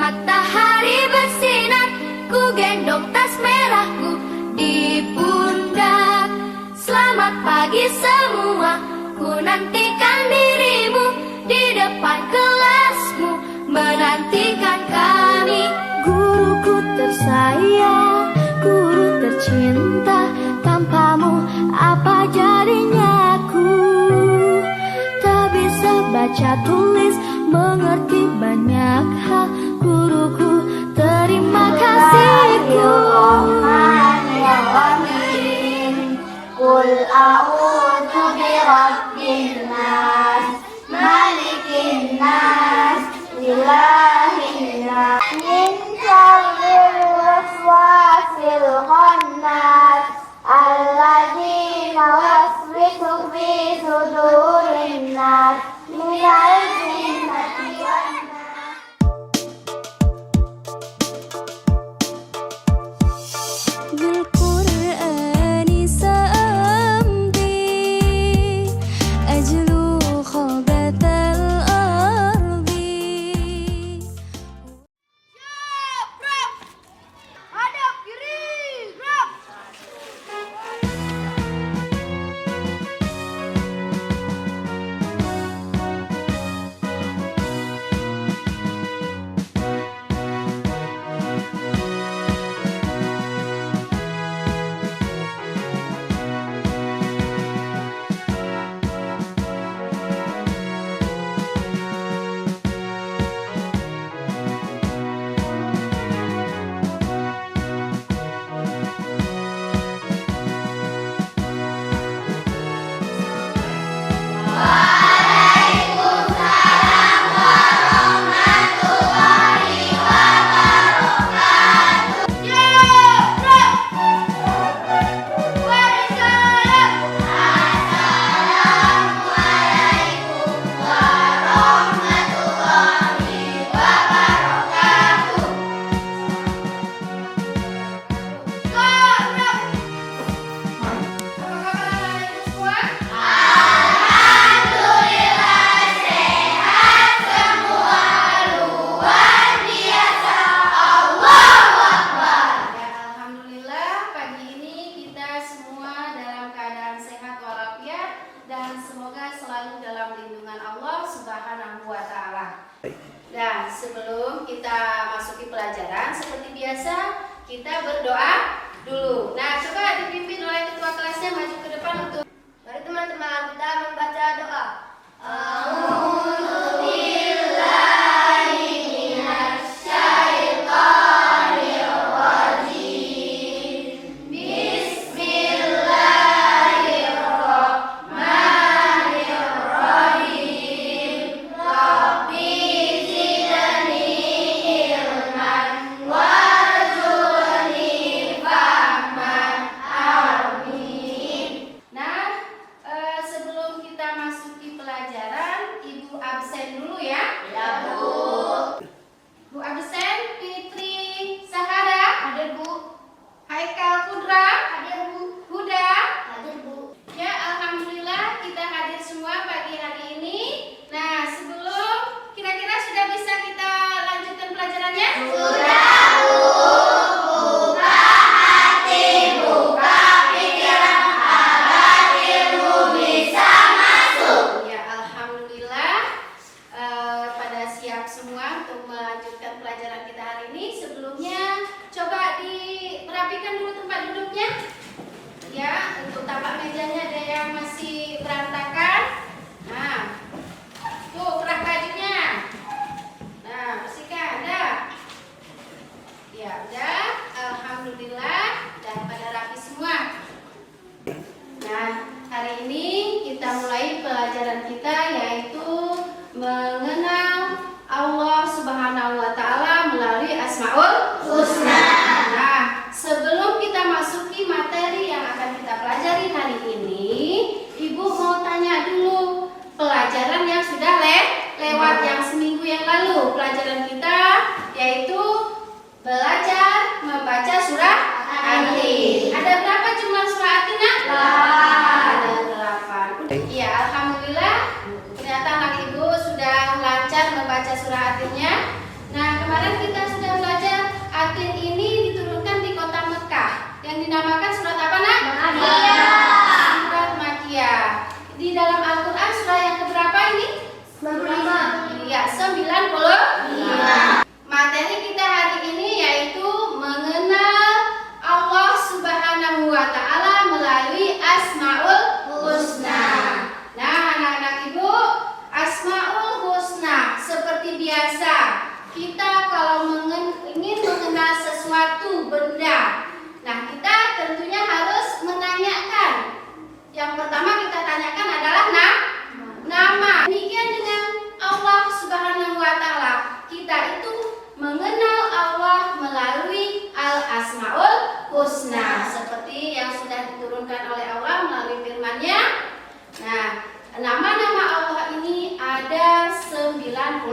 Matahari bersinar, ku gendong tas merahku di pundak. Selamat pagi semua, ku nantikan dirimu di depan kelasmu, menantikan kami. Guruku tersayang, guru tercinta, tanpamu apa jadinya aku? Tak bisa baca tulis, mengerti banyak hal. Guruku, terima kasihku. Qul a'udzu birabbin nas, malikin nas, ilahin nas, min syarril waswasil khannas, alladzi yuwaswisu fi sudurin nas, minal jinnati wan nas. Nah, sebelum kita masuki pelajaran, seperti biasa kita berdoa dulu. Nah, coba dipimpin oleh ketua kelasnya maju ke depan untuk Mari teman-teman kita membaca doa. Mengenal Allah Subhanahu wa Ta'ala melalui Asmaul Husna. Nah, sebelum kita masuki materi yang akan kita pelajari hari ini, Ibu mau tanya dulu pelajaran yang sudah lewat yang seminggu yang lalu. Pelajaran kita yaitu belajar membaca surah An-Tin. Ada berapa jumlah surah An-Tin? Ada 8. Iya, alhamdulillah. Ternyata anak Ibu sudah lancar membaca surah An-Tinnya. Nah, kemarin kita kita kalau ingin mengenal sesuatu benda, nah kita tentunya harus menanyakan. Yang pertama kita tanyakan adalah nama. Demikian dengan Allah Subhanahu wa Ta'ala. Kita itu mengenal Allah melalui Al-Asmaul Husna, seperti yang sudah diturunkan oleh Allah melalui firman-Nya. Nah, nama-nama Allah ini ada 99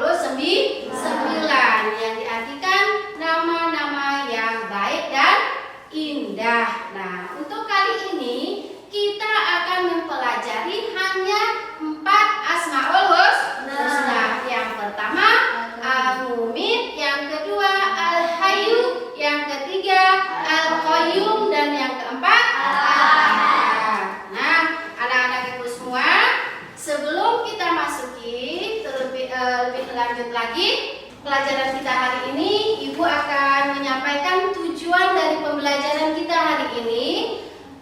yang diartikan nama-nama yang baik dan indah. Nah, untuk kali ini kita akan mempelajari hanya 4 Asmaul Husna. Yang pertama Al-Mu'min, yang kedua Al-Hayyu, yang ketiga Al-Qayyum, dan yang keempat Al-Ahad. Nah, anak-anak ibu semua, sebelum kita masuki lebih lanjut lagi pelajaran kita hari ini, ibu akan menyampaikan tujuan dari pembelajaran kita hari ini.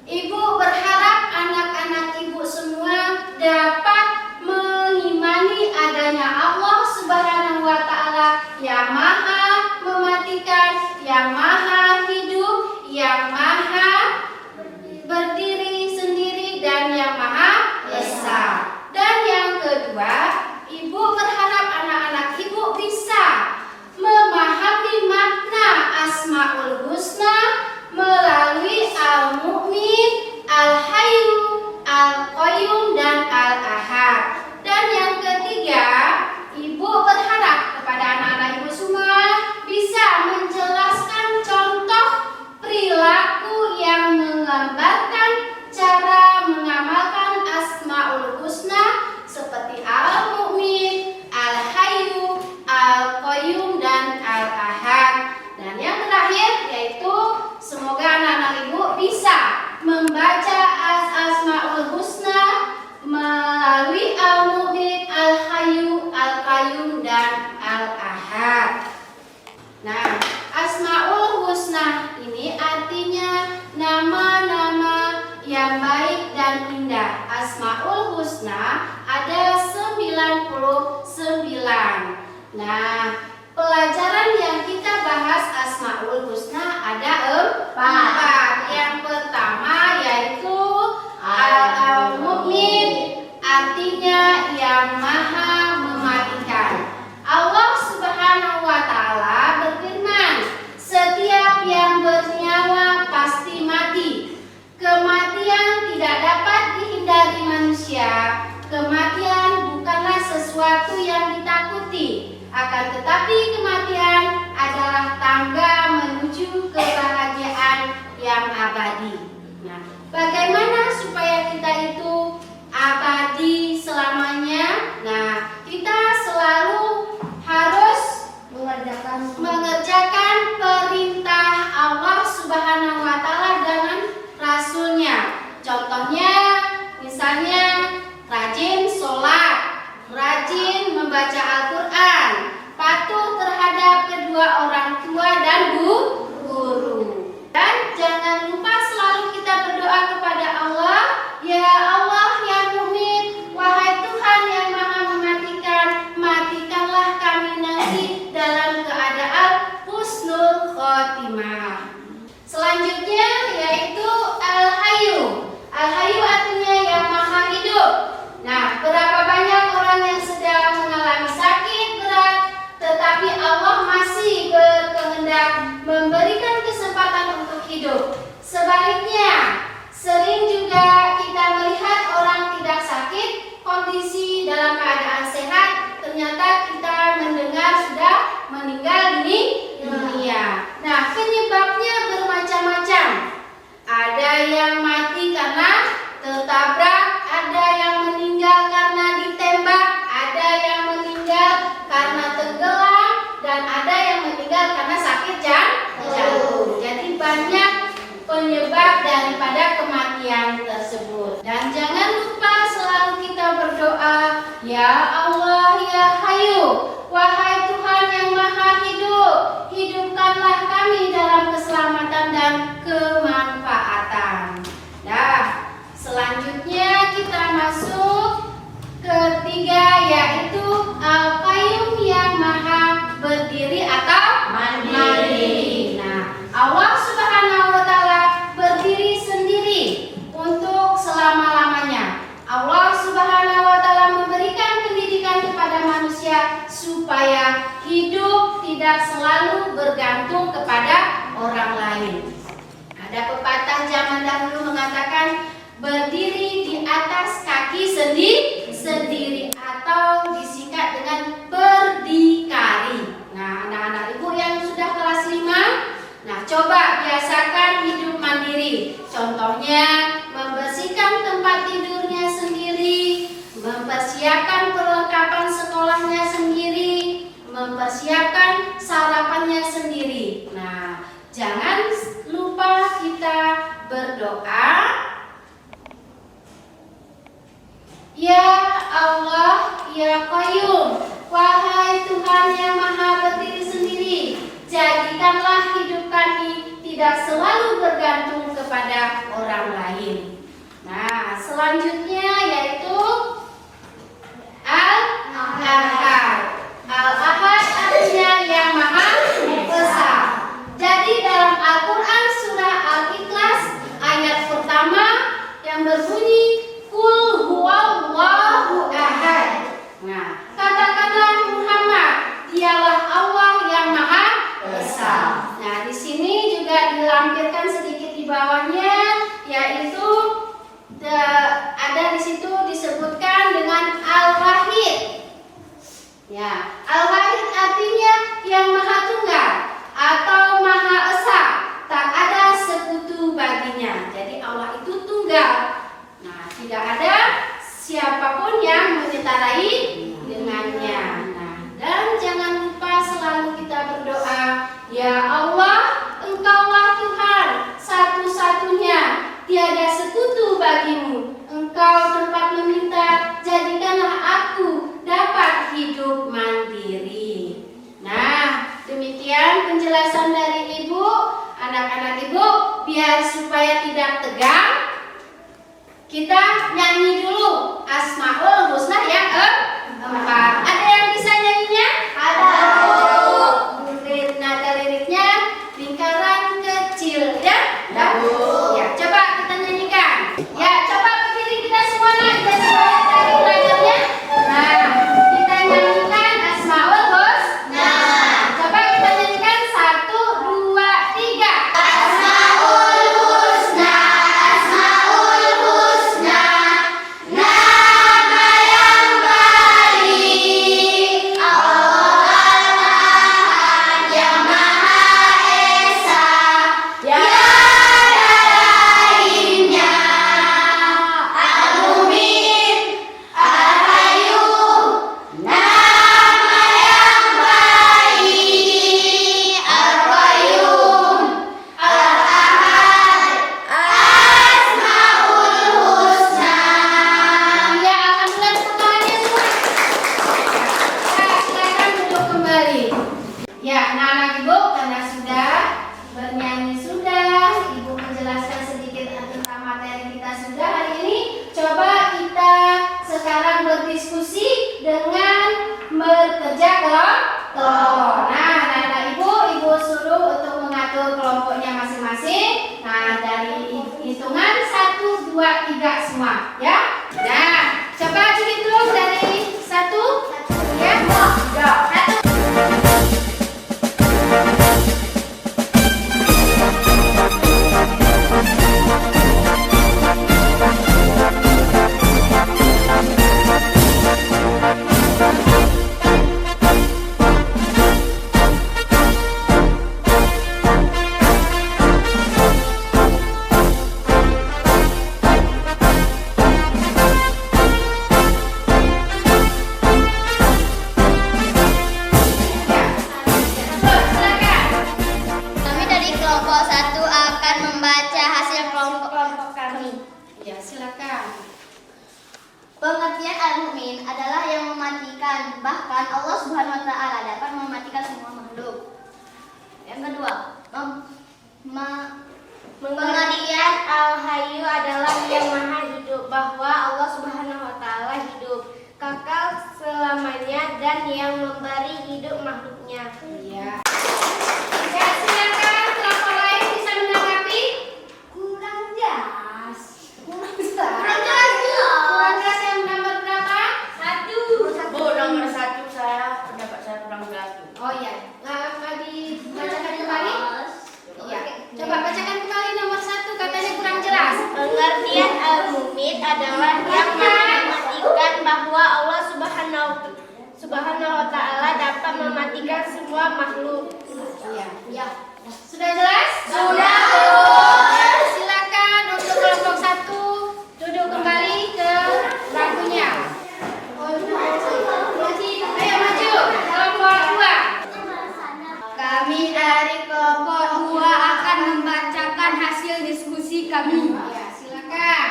Ibu berharap anak-anak ibu semua dapat mengimani adanya Allah Subhanahu wa Ta'ala yang maha mematikan, yang maha hidup, yang maha berdiri sendiri, dan yang maha esa. Dan yang kedua, ibu berharap anak-anak ibu bisa memahami makna Asmaul Husna melalui Al-Mu'min, Al-Hayyu, Al-Qayyum, dan Al-Ahad. Dan yang ketiga, ibu berharap kepada anak-anak ibu semua bisa menjelaskan contoh perilaku yang menggambarkan cara mengamalkan Asmaul Husna seperti Al-Mu'min, Al-Hayyu, Al-Qayyum, dan Al-Ahad. Dan yang terakhir yaitu semoga anak-anak ibu bisa membaca Asmaul Husna melalui Al-Mu'min, Al-Hayyu, Al-Qayyum, dan Al-Ahad. Nah, Asmaul Husna ini artinya nama-nama yang baik dan indah. Asmaul Husna ada 99. Nah, pelajaran yang kita bahas Asmaul Husna ada 4. Yang pertama yaitu Al-Mu'min, artinya yang maha mematikan. Allah Subhanahu wa Ta'ala berfirman, setiap yang bernyawa pasti mati. Kematian tidak dapat dihindari manusia. Kematian bukanlah sesuatu yang ditakuti. Akan tetapi kematian adalah tangga menuju kebahagiaan yang abadi. Nah, bagaimana supaya kita itu abadi selamanya? Nah, kita selalu harus mengerjakan perintah Allah Subhanahu wa Ta'ala dengan Rasulnya. Contohnya, misalnya rajin sholat, rajin membaca Al-Quran, patuh terhadap kedua orang tua dan guru. Dan jangan lupa selalu kita berdoa kepada Allah, ya Allah yang Mu'min, wahai Tuhan yang maha mematikan, matikanlah kami nanti dalam keadaan husnul khotimah. Selanjutnya yaitu Al-Hayyu. Al-Hayyu artinya yang maha hidup. Nah, berapa banyak orang yang sedang mengalami sakit berat, tetapi Allah masih berkehendak memberikan kesempatan untuk hidup. Sebaliknya, sering juga kita melihat orang tidak sakit, kondisi dalam keadaan sehat, ternyata kita mendengar sudah meninggal di dunia. Nah, penyebabnya bermacam-macam. Ada yang mati karena tertabrak, ada yang meninggal karena ditembak, ada yang meninggal karena tenggelam, dan ada yang meninggal karena sakit jantung. Jadi banyak penyebab daripada kematian tersebut. Dan jangan lupa selalu kita berdoa, ya Allah ya Hayyu, wahai Tuhan yang maha hidup, hidupkanlah kami dalam keselamatan dan kemanfaatan. Nah, selanjutnya kita masuk ketiga yaitu Al-Qayyum yang maha berdiri tidak selalu bergantung kepada orang lain. Ada pepatah zaman dahulu mengatakan berdiri di atas kaki sendiri atau disingkat dengan berdikari. Nah, anak-anak ibu yang sudah kelas 5, nah coba biasakan hidup mandiri. Contohnya membersihkan tempat tidurnya sendiri, mempersiapkan perlengkapan sekolahnya sendiri, mempersiapkan sarapannya sendiri. Nah, jangan lupa kita berdoa. Ya Allah, ya Qayyum, wahai Tuhan yang maha berdiri sendiri, jadikanlah hidup kami tidak selalu bergantung kepada orang lain. Nah, selanjutnya yaitu Al-Ahad. Al-Ahad artinya yang maha esa. Jadi dalam Al-Quran surah Al-Ikhlas ayat pertama yang berbunyi Qul huwallahu ahad. Nah, katakanlah Muhammad, dialah Allah yang maha esa. Nah, di sini juga dilampirkan sedikit di bawahnya, yaitu ada di situ disebutkan dengan Al-Wahid. Ya, Al-Wahid artinya yang maha tunggal atau maha esa, tak ada sekutu baginya. Jadi Allah itu tunggal. Nah, tidak ada siapapun yang menyertai dengannya. Nah, dan jangan lupa selalu kita berdoa, ya Allah, Engkaulah Tuhan satu-satunya, tiada sekutu bagimu. Engkau tempat meminta, jadikanlah aku dapat hidup mandiri. Nah, demikian penjelasan dari Ibu. Anak-anak Ibu, biar supaya tidak tegang, kita nyanyi dulu Asmaul Husna yang keempat. Ada yang bisa nyanyinya? Ada. Nada liriknya lingkaran kecil, ya? Ya, coba kita nyanyikan. Ya, coba berdiri kita semuanya, kita supaya dari belajarnya. Nah, kita nyanyikan Asmaul Husna. Coba kita nyanyikan 1, 2, 3. Asmaul Husna, Asmaul Husna, nama yang baik, Allah Al-Ahad yang Maha Esa, tiada lainnya, Al-Mu'min, Al-Qayyum, nama yang baik, Al-Qayyum, Al-Ahad, Asmaul Husna. Ya, alhamdulillah semuanya semua. Ya, silakan duduk kembali. Ya, anak-anak Ibu, karena sudah bernyanyi sudah, Ibu menjelaskan sedikit tentang materi kita sudah hari ini. Coba kita sekarang berdiskusi dengan bekerja kelompok. Nah, anak-anak Ibu suruh untuk mengatur kelompoknya masing-masing. Nah, dari hitungan 1, 2, 3 semua, ya. Nah, coba dihitung dari 1, ya. 1. Silakan. Kami dari kelompok 1 akan membaca hasil kelompok kami. Ya, silakan. Pengertian al-mu'min adalah yang mematikan, bahkan Allah Subhanahu wa taala dapat mematikan semua makhluk. Yang kedua, pengertian al-hayyu adalah yang maha hidup, bahwa Allah Subhanahu wa taala hidup, kekal selamanya dan yang memberi hidup makhluknya. Iya. Ya, silakan kelompok lain bisa menanggapi. Kurang jelas. Kurang jelas yang nomor berapa? 1. Bu, nomor 1 saya pendapat saya kurang jelas. Bu. Oh iya. semua makhluk. Iya. Ya. Sudah jelas? Sudah. Silakan untuk kelompok 1 duduk kembali ke bangkunya. Ayo maju, kelompok 2. Kami dari kelompok 2 akan membacakan hasil diskusi kami. Ya, silakan.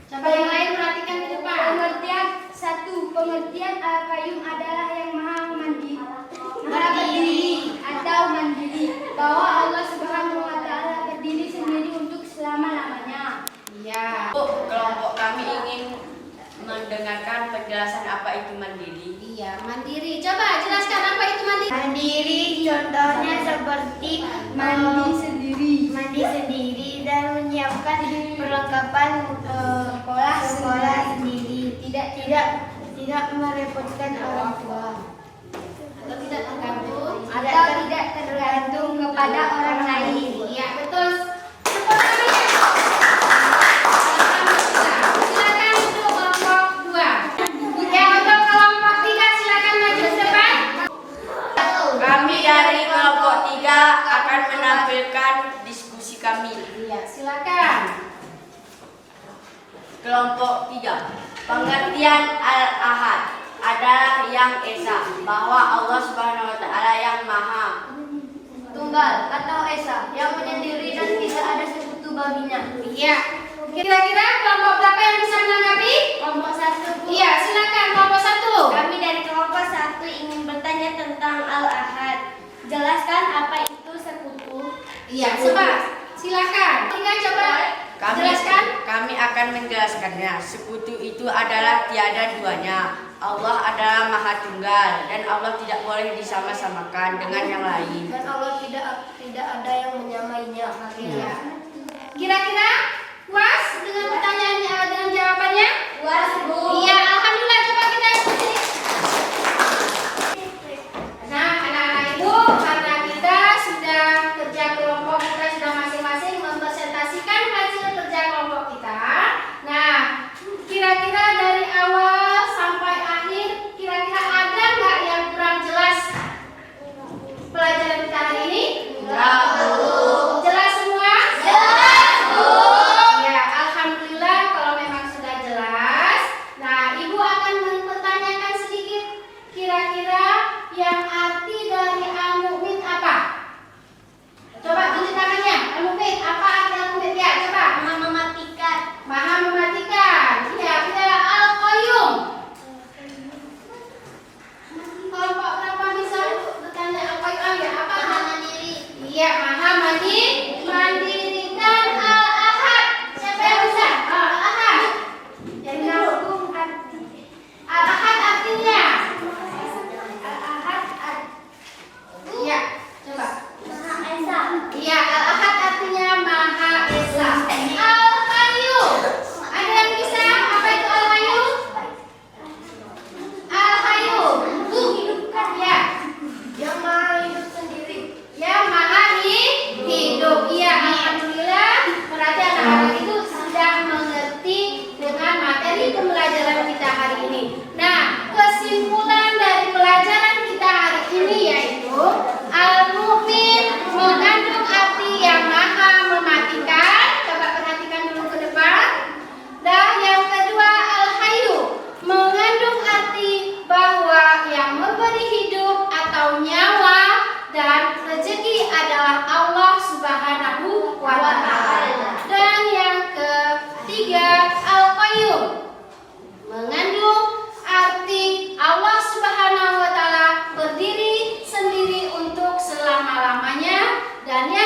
Coba yang lain perhatikan di depan. Pengertian 1. Pengertian Al-Qayyum adalah yang maha berdiri atau mandiri, bahwa Allah Subhanahu wa taala berdiri sendiri untuk selama-lamanya. Iya. Kelompok kami ingin mendengarkan penjelasan apa itu mandiri. Iya, mandiri. Coba jelaskan apa itu mandiri. Mandiri contohnya seperti mandi sendiri dan menyiapkan perlengkapan sekolah sendiri, tidak merepotkan orang tua. Atau tidak tergantung kepada orang lain. Iya, betul. Tepuk tangannya. Silakan untuk kelompok 2. Ya, untuk kelompok 3 silakan maju ke depan. Kami dari kelompok 3 akan menampilkan diskusi kami. Iya, silakan. Kelompok 3. Pengertian Al-Ahad adalah yang esa, bahwa Allah Subhanahu wa taala yang maha Tunggal atau esa, yang menyendiri dan tidak ada sekutu baginya. Iya. Kira-kira kelompok berapa yang bisa menanggapi? Kelompok 1. Iya, silakan kelompok 1. Kami dari kelompok 1 ingin bertanya tentang Al-Ahad. Jelaskan apa itu sekutu. Iya, coba. Silakan. Tiga coba jelaskan. Kami akan menjelaskannya. Sekutu itu adalah tiada duanya. Allah adalah Maha Tunggal dan Allah tidak boleh disama-samakan dengan yang lain. Dan Allah tidak ada yang menyamainya. Iya. Kira-kira puas dengan pertanyaannya dengan jawabannya? Puas, Bu. Iya, alhamdulillah. Coba kita ikuti. Nah, anak-anak ibu, karena kita sudah kerja kelompok, kita sudah masing-masing mempresentasikan hasil kerja kelompok kita. Nah, kira-kira dari awal sampai akhir, kira-kira ada nggak yang kurang jelas pelajaran kita hari ini? Enggak, Bu. Jelas semua? Jelas, Bu. Ya, alhamdulillah kalau memang sudah jelas. Nah, ibu akan mempertanyakan sedikit. Kira-kira yang arti dari al-mu'min apa? Coba tunjuk tangannya. Al-mu'min, apa arti al-mu'min? Ya, coba. Maha mematikan. Maha mematikan. Ya, kita al-qayyum. Kelompok berapa bisa bertanya al-qayyum? Ya, apa? Maha mandiri. Iya, maha mandirikan al-ahad. Siapa yang bisa? Al-ahad. Yang Penanggung arti. al-ahad artinya. Al-Ahad Iya, coba. Maha Esa. Iya, al-ahad artinya maha esa. Al-qayyum. Ada yang bisa? Apa itu al-qayyum? Al-qayyum. Ya. Yang maha hidup sendiri. Yang maha hidup. Iya, alhamdulillah. Berarti anak-anak itu sudah mengerti dengan materi pembelajaran kita hari ini. Nah, kesimpulan dari pelajaran kita hari ini yaitu al-mu'min mengandung arti yang maha mematikan. Coba perhatikan dulu ke depan. Dan yang kedua al-hayyu mengandung arti bahwa yang memberi hidup atau nyawa dan rezeki adalah Allah Subhanahu wa taala. Dan yang ketiga al-qayyum mengandung arti Allah Subhanahu wa taala berdiri sendiri untuk selama-lamanya. Dan yang